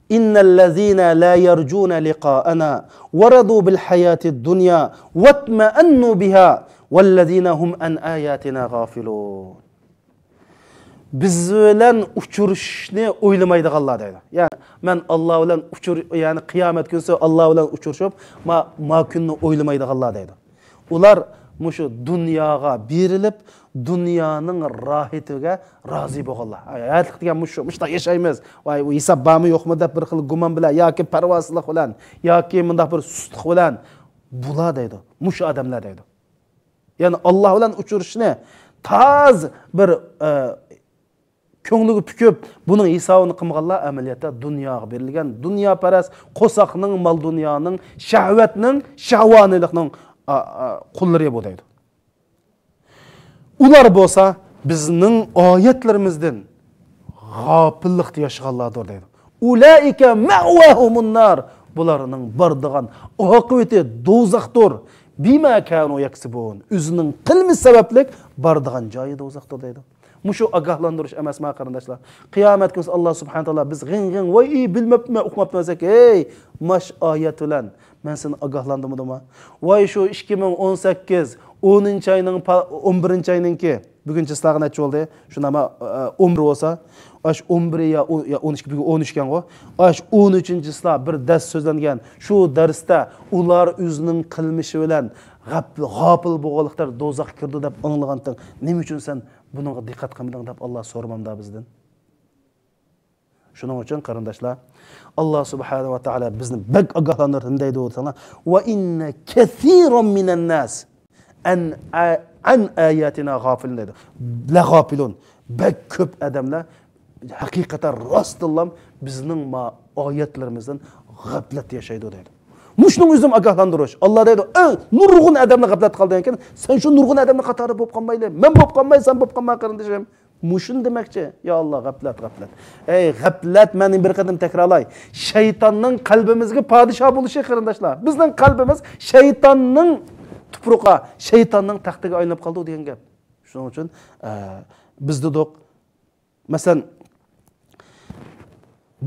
innallazina la yarjuna liqa'ana waradu bil hayatid dunya watma'annu biha vallazina hum an ayatina gafilun. Biz bilan uchurishni o'ylamaydiganlar deydi. Ya'ni men Alloh bilan ya'ni qiyomat kunsi Alloh bilan uchurishib, ma kunni o'ylamaydiganlar deydi. Ular mushu dunyoga berilib, dunyoning rohatiga rozi bo'lganlar. Hayotlik degan mushta yashaymiz. Voy, u hisob bormi yo'qmi deb bir xil gumon bilan yoki parvozlik bilan yoki bunday bir sustlik bilan bular deydi. Mushu odamlar deydi. Yani Allah bilan uchurishni taz bir ko'ngliga pukib, buning hisobini qilmaganlar amaliyotda dunyoga berilgan dunyoparast qo'saqning, mal dunyoning, shahvatning, shahvonilikning qullari bo'ladi. Ular bo'lsa bizning oyatlarimizdan g'ofillikda yashaganlardir deydi. Ulaika ma'wahumun nar. Bularning bordigan oqibati do'zaxdir. Bima kanu yaksibun. O'zining qilmish sabablik bordigan joyi do'zaxdir deydi. Mushu ogohlantirish emasmi qarindoshlar? Qiyomat kuni Alloh subhanahu taolo biz g'ing voy bilmabmi, o'qimabmisak, ey mash oyat bilan men seni ogohlantirmadimmi? Voy shu 2018 10-oyning 11-oyninki buguncha sizlarga necha bo'ldi? Shunama 11 bo'lsa, ash 11 ya 12 bugun 13 kan go. Ash 13-sizlar bir dars so'zlangan. Shu darsda ular o'zining qilmishi bilan g'afil bo'lganliklar do'zaxga kirdi deb anlagandan, nima uchun sen bunga diqqat qilmading deb Alloh so'ramamda bizdan. Shuning uchun qarindoshlar, Alloh subhanahu va taolo bizni bak ogohlantirdi deydi o'tana. Va inna kaseeran minan nas an ayatina g'afilun dedi. La g'afilun. Bak ko'p odamlar haqiqatan rostillam bizning oyatlarimizdan g'aflat yashaydi dedi. Mushning o'zim ogohlantirish. Alloh deydi, nurg'un odamlar g'aflat qilgan ekan, sen shu nurg'un odamlar qatori bo'lib qolmayli. Men bo'lib qolmay, sen bo'lib qolma qarindoshim. Mushun demakchi. Ya Alloh, g'aflat. Ey g'aflat, men bir qadam takrorlay. Shaytonning qalbimizga podshoh bo'lishi qarindoshlar. Bizning qalbimiz shaytonning tuproqqa, shaytonning taxtiga aylanib qoldi degan gap. Shuning uchun biz dedik, masalan,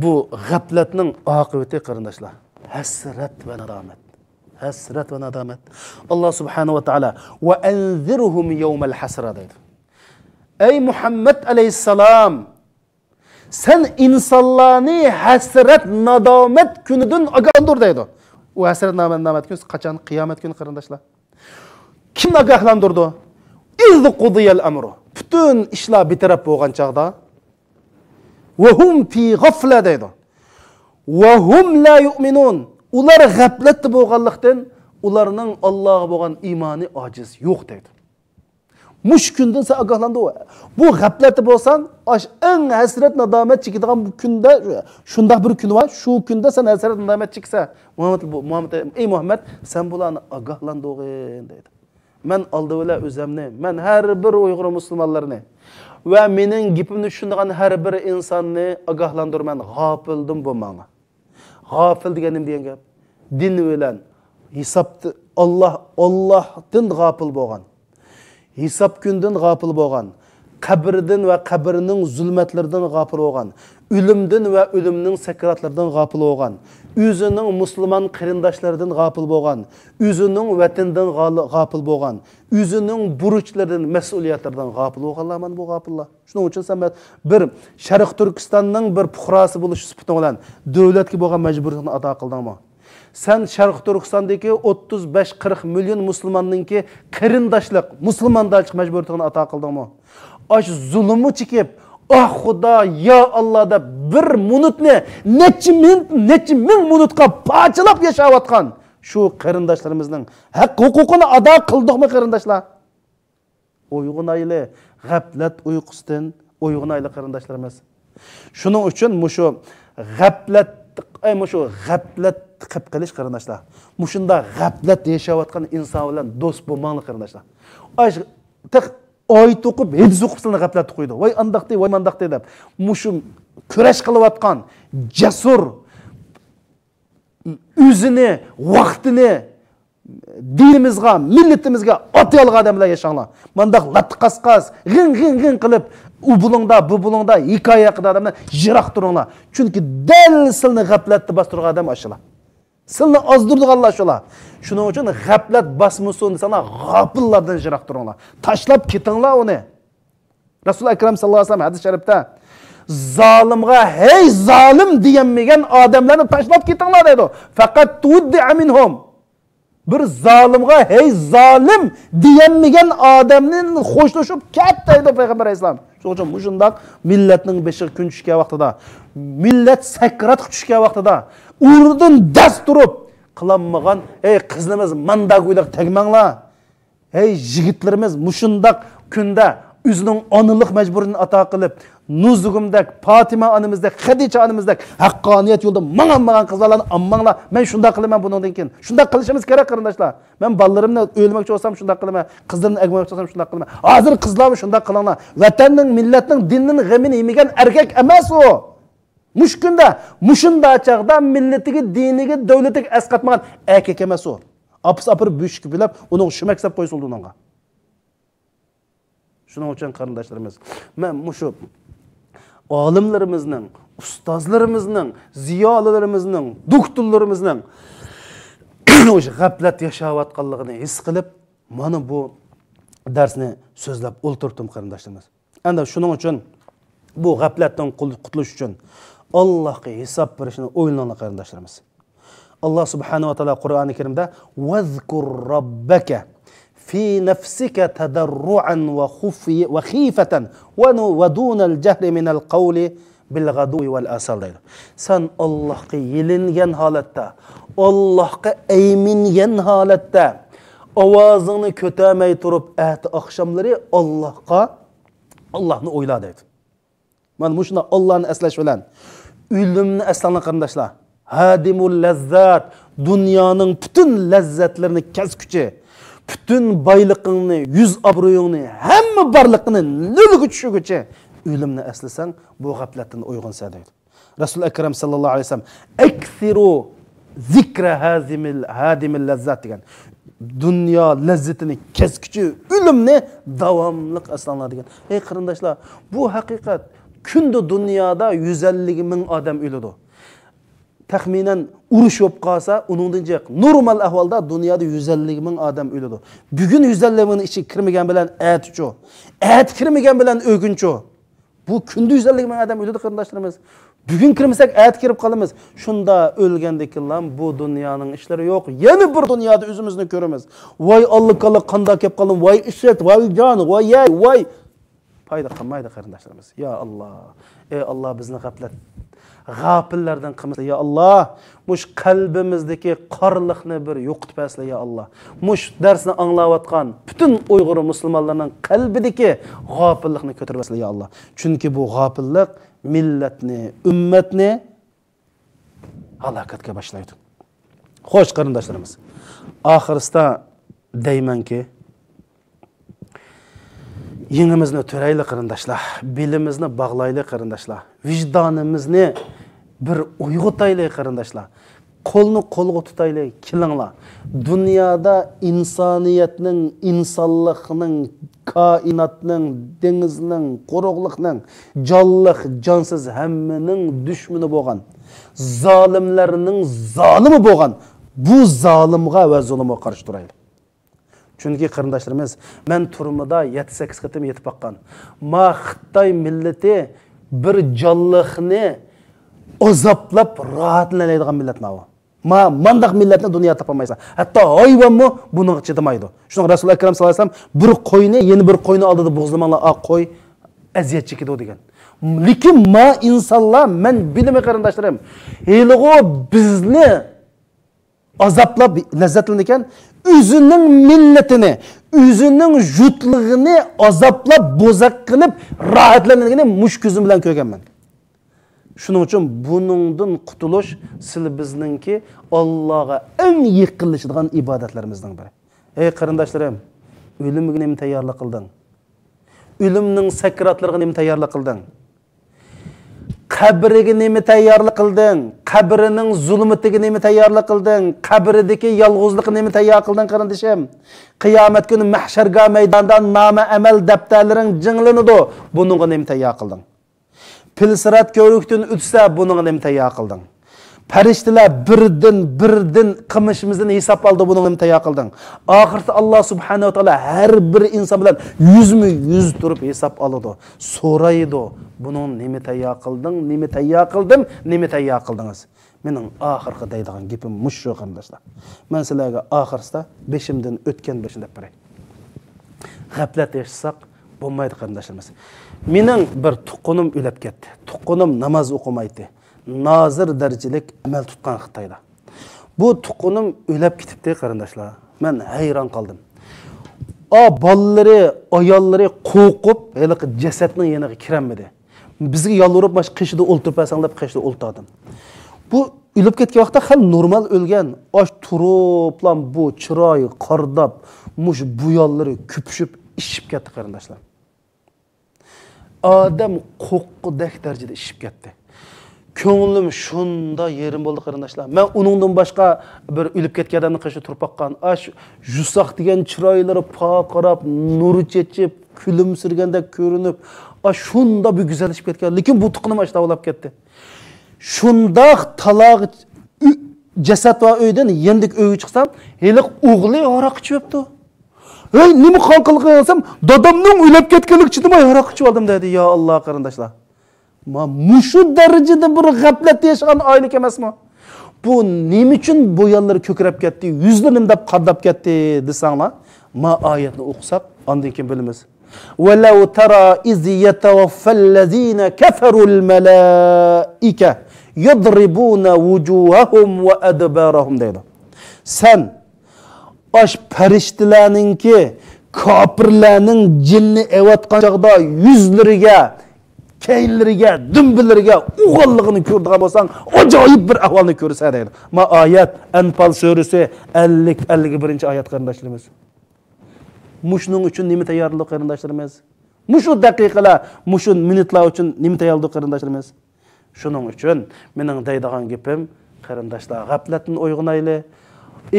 bu g'aflatning oqibati qarindoshlar hasrat va nadomat. Hasrat va nadomat. Alloh subhanahu va taolo va anzirhum yawmal hasra deydi. Ey Muhammad alayhissalom, sen insonlarni hasrat nadomat kunidan ogohlantir deydi. U hasrat nadomat kuni qachon? Qiyomat kuni qarindoshlar. Kim ogohlantirdi? İz qudiyal amru. Bütün ishlar bitirib bo'lgan chaqda va hum fi ghafla deydi. Va hum la yu'minun. Ular g'aflatda bo'lganlikdan ularning Allohga bo'lgan iymoni ojiz yo'q deydi. Mush kundan sen ogohlandi. Bu g'aflatda bo'lsan, eng hasrat nadomat chekadigan bu kunda shunday bir kun var. Shu kunda sen hasrat nadomat cheksa, Muhammad ey Muhammad sen bularni ogohlandog'in deydi. men aldı bilan o'zimni, men har bir Uyg'ur musulmonlarini va mening gapimni tushunadigan har bir insonni ogohlantirman, g'ofildim bo'lmanglar. G'ofil deganim degan gap din bilan hisobni Allohdan g'ofil bo'lgan. Hisob kundan g'ofil bo'lgan. Qabrdan va qabrning zulmatlaridan g'ofil bo'lgan. O'limdan va o'limning sakaratlaridan g'ofil bo'lgan. O'zining musulmon qarindoshlaridan g'ofil bo'lgan. O'zining vatandan g'ofil bo'lgan. O'zining burchlaridan, mas'uliyatlaridan g'ofil bo'lganlar mana bu g'ofillar. Shuning uchun sen bir Sharq Turkistonning bir fuqarosi bo'lish sifati bilan davlatga bo'lgan majburiyatni ado qildingmi? Sen Sharq Turkistondagi 35-40 million musulmonninki qarindoshlik, musulmondoshlik majburiyatini ado qildingmi? Aş zulmü çekip, ah Xudo, ya Allah da bir minutni, neçi min minutka parçalab yaşayotgan şu qarindoshlarımızning haq huquqini ado qildikmi qarindoshlar? Uyg'unayli g'aflat uyqusidan uyg'unayli qarindoshlarimiz. Shuning uchun mushu g'aflat qilib qilish qarindoshlar. Mushunda g'aflat yashayotgan inson bilan do'st bo'lmanglar qarindoshlar. Ash Oyt o'qib, hibz o'qib sizlarni g'aflatga qo'ydi. Voy andaqdi, voy mandaqdi deb. Mushu kurash qilayotgan jasur o'zini, vaqtini dinimizga, millatimizga otayolgan odamlar yashanglar. Mandaq latqasqas, g'ing qilib, u bulungda, bu bulungda hikoya qilgan odamlar yiroq turinglar. Chunki dal sizlarni g'aflatda bostirgan odam ashula. Sizlarni ozdirdiganlar shular. Shuning uchun g'aflat basmasin sana g'afillardan yiroq turinglar. Tashlab ketinglar uni. Rasul akram sallallohu alayhi vasallam hadis sharifda zolimga hey zolim deganmagan odamlarni tashlab ketinglar dedi. Faqat tuddi'a minhum. Bir zolimga hey zolim deganmagan odamning xo'shlashib ketdi dedi payg'ambar alayhisalom. Shuning uchun mushundaq millatning beshi kun tushgan vaqtida, millat sakrat tushgan vaqtida urdan dast turib qilinmagan ey qizlarimiz manda qo'ylab tegmanglar. Ey yigitlarimiz mushundaq kunda o'zining onalik majburini ato qilib, Nuzugumdak, Fatima onamizdek, Xadicha onamizdek haqqoniyat yo'lda mang'an qizlarni ammanglar. Men shunda qilaman bundan keyin. Shunda qilishimiz kerak qarindoshlar. Men ballalarimni o'lmoqchi bo'lsam shunda qilaman, qizlarni agmoqchi bo'lsam shunda qilaman. Hozir qizlarni shunda qilinglar. Vatanning, millatning, dinning g'amini yemagan erkak emas u. Mushkunda, mushunda chaqda millatiga, diniga, davlatiga asqatmagan erkak emas u. Apır büyüşkü bilib, onu şumak sap qo'ysuldi unga. Shuning uchun qarindoshlarimiz, men mushu olimlarimizning, ustozlarimizning, ziyolilarimizning, doktorlarimizning o'sha g'aflat yashayotganligini his qilib, mana bu darsni so'zlab o'ltirdim qarindoshlarimiz. Endi shuning uchun bu g'aflatdan qutulish uchun Allohga hisob berishni o'ylaninglar qarindoshlarimiz. Allah subhanahu wa ta'ala Qur'oni Karimda "Vazkur robbaka fi nafsika tadarruan wa khifatan wa dunal jahri min al-qawli bil ghadwi wal asal" deydi. Sen Allohga yelingan holatda, Allohga aymingan holatda ovozingni ko'tarmay turib, oqshomlari Allohni o'yla deydi. Mana shuna Allohni eslash bilan o'limni eslanglar qarindoshlar. Hadimul lazzat, dünyanın bütün lezzetlerini keskuchi, bütün baylıqını, yüz obro'yingni, hamma barliqini nolga tushiguchi o'limni eslasan, bu g'aflatdan uyg'onsa deydi. Rasul akram sallallohu alayhi vasallam "Akthiru zikra hadimil lazzat" degan. Dünya lezzatini keskuchi o'limni davomli eslanglar degan. Ey qarindoshlar, bu haqiqat. Kunda dunyoda 150 ming odam o'ladi. Taxminan urush bo'lib qolsa, uningdan jiq normal ahvolda dunyoda 150 ming odam o'ladi. Bugun 150 ming ichi kirmagan bilan atcho. At kirmagan bilan o'guncho. Bu kunda 150 ming odam o'ladi qarindoshlarimiz. Bugun kirmasak at kirib qolamiz. Shunda o'lgandekinlar bu dunyoning ishlari yo'q. Yana bir dunyoda o'zimizni ko'ramiz. Voy Alloh qanday kelib qoldim, voy ishrat, voy jon, voy payda qilmaydi qarindoshlarimiz. Ya Allah, ey Allah bizni g'afillardan qilmasa ya Allah, mush qalbimizdagi qorliqni bir yo'qitib asla ya Allah. Mush darsni anglayotgan bütün Uyg'ur musulmonlarning qalbidagi g'afillikni ko'tarib asla ya Allah. Chunki bu g'afillik millatni, ummatni halokatga boshlaydi. Xo'sh qarindoshlarimiz, oxirida deymanki, Yengimizni törayli qarindoshlar, belimizni bog'layli qarindoshlar, vijdonimizni bir uyg'otayli qarindoshlar. Qo'lni qo'lga tutayli, kelinglar. Dunyoda insoniyatning, insonlikning, koinotning, dengizning, quruqlikning, jonliq, jonsiz hammaning dushmani bo'lgan, zolimlarning zolimi bo'lgan bu zolimga va zulmga qarshi turaylik. Chunki qarindoshlarimiz, men turmida 7-8 qatim yetib baqqan. Ma Xitoy millati bir jonliqni azoblab rohatlanadigan millat ma'vo. Mandaq millatni dunyoda topamaysan. Hatto hayvonmi buning chidamaydi. Shuning Rasul akram sallallohu alayhi vasallam bir qo'yni yeni bir qo'yni oldida bo'g'zlamanglar, qo'y aziyat chekidi degan. Lekin insonlar, men bilimi qarindoshlarim, heligo bizni azoblab lazzatlanadigan o'zining millatini, o'zining jutligini azoblab bo'zaq qilib rohatlanadiganini mush ko'zim bilan ko'rganman. Shuning uchun buningdan qutulish siz bizningki Allohga eng yaqinlashadigan ibodatlarimizdan biri. Ey qarindoshlarim, o'limga nima tayyorlik qilding? O'limning sakaratlariga nima tayyorlik qilding? Qabriga nima tayyorlik qilding? Qabrining zulmatiga nima tayyorlik qilding? Qabridagi yolg'izlikka nima tayyor qilding qarindoshim? Qiyomat kuni mahsharga maydonda nama amal daftarlaring jinglanadi. Buningga nima tayyor qilding? Pilsirat ko'rikdan o'tsa buningga nima tayyor qilding? Farishtalar birdan qilmishimizni hisob oldi, buningga nima tayyor qilding? Oxirda Alloh subhanahu va taolo har bir inson bilan yuzma-yuz turib hisob oladi. So'raydi, buning nima tayyor qilding? Nima tayyor qildim? Nima tayyor qildingiz? Mening oxirgi deydigan gapim mush shu qarindoshlar. Men sizlarga oxirsida beshimdan o'tgan bir shunday biray. G'aflat yashsak bo'lmaydi qarindoshlarimiz. Mening bir tuqqanim o'lib ketdi. Tuqqanim namoz o'qimaydi. Nozir darajalik amal tutgan Xitoyda. Bu tuqqanim o'lib ketibdi qarindoshlar. Men hayron qoldim. Bolalari, ayollari qo'rqib, hali jasadning yeniga kiramadi. Bizga yolvorib, "Mash qishida o'ltirib asang" deb qishida o'ltirdim. Bu o'lib ketgan vaqtda hal normal o'lgan. Osh turiblan bu chiroyi qordab, mush bu yollari ko'pishib ishib ketdi qarindoshlar. Adam qo'qqidek darajada ishib ketdi. Ko'nglim shunda yerim bo'ldi qarindoshlar. Men uningdan boshqa bir o'lib ketgan odamni qishda turib baqqan, jusoq degan chiroylari qarab, nuri chechib, kulimsirgandek ko'rinib, shunda bir go'zalishib ketgan. Lekin bu tuqqanim ashta olib ketdi. Shunda taloq jasad va uydan yendik uyga chiqsam, heliq o'g'li aroq ichibdi. Ey, nima qonqilib qilsam, dadamning o'lib ketganlik chidamay aroq ichib oldim dedi. Ya Alloh qarindoshlar. Mushu darajada bir g'aflat yashagan oila emasmi? Bu nima uchun bu yollar ko'krab ketdi, yuzlarim deb qardab ketdi desanglar, oyatni o'qisak, ondan keyin bilamiz. وَلَوْ تَرَى إِذْ يَتَوَفَّى الَّذِينَ كَفَرُوا الْمَلَائِكَةَ يَضْرِبُونَ وُجُوهَهُمْ وَأَدْبَارَهُمْ deydi. Sen farishtalarningki kofirlarning jinni evatgan chaqda yuzlariga, keynlariga, dumbilariga o'g'illigini ko'rdigan bo'lsang, ajoyib bir ahvolni ko'rsa deydi. Oyat Anfal surasi 50-51-oyat qarindoshlarimiz. Mushning uchun nima tayyorlik qarindoshlarimiz? Mushu daqiqalar, mushu minutlar uchun nima tayyorlik qarindoshlarimiz? Shuning uchun mening deydigan gapim, qarindoshlar, g'aflatdan uyg'onaylik.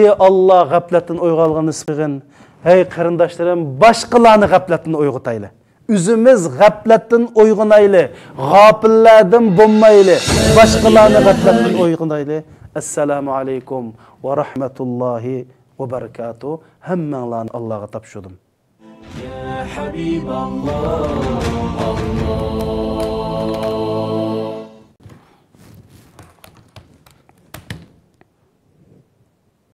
Ey Alloh, g'aflatdan uyg'ongan nisbig'in. Hey qarindoshlarim, boshqalarni g'aflatdan uyg'otaylik. O'zimiz g'aflatdan uyg'onaylik, g'ofillardan bo'lmaylik, boshqalarni g'aflatdan uyg'onaylik. Assalomu alaykum va rahmatullohi va barakatuh. Hammanglarni Allohga topshirdim. Ya Habiballoh, Allah